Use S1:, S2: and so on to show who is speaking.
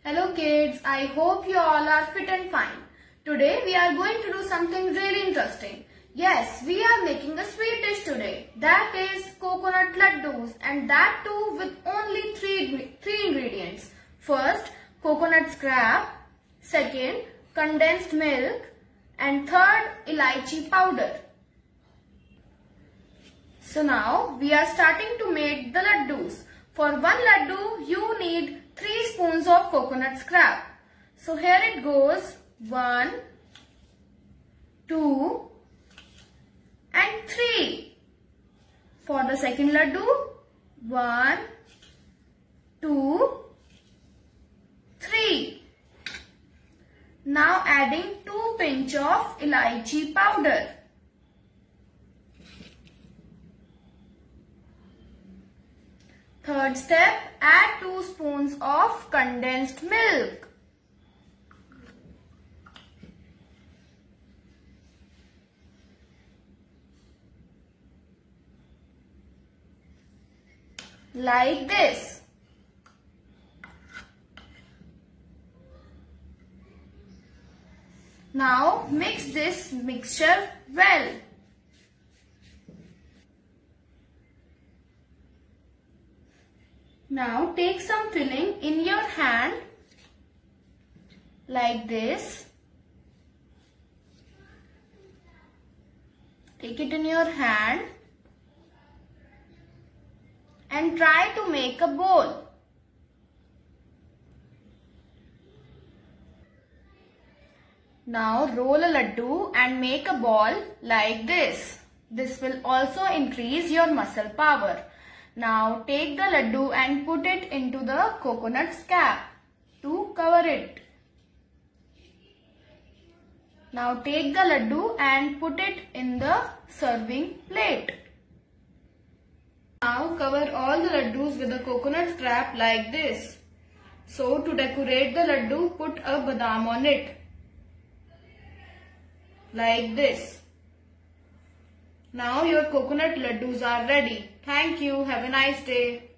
S1: Hello kids, I hope you all are fit and fine. Today we are going to do something really interesting. Yes, we are making a sweet dish today. That is coconut laddus, and that too with only three ingredients. First, coconut scrap. Second, condensed milk. And third, elaichi powder. So now we are starting to make the laddus. For one laddu you need 3 spoons of coconut scrap. So here it goes. 1, 2 and 3. For the second laddu, 1, 2, 3. Now adding 2 pinch of elaichi powder. Third step, add 2 spoons of condensed milk. Like this. Now mix this mixture well. Now take some filling in your hand like this. Take it in your hand and try to make a bowl. Now roll a laddu and make a ball like this. This will also increase your muscle power. Now take the laddu and put it into the coconut scrap to cover it. Now take the laddu and put it in the serving plate. Now cover all the laddus with the coconut scrap like this. So to decorate the laddu, put a badam on it. Like this. Now your coconut laddus are ready. Thank you. Have a nice day.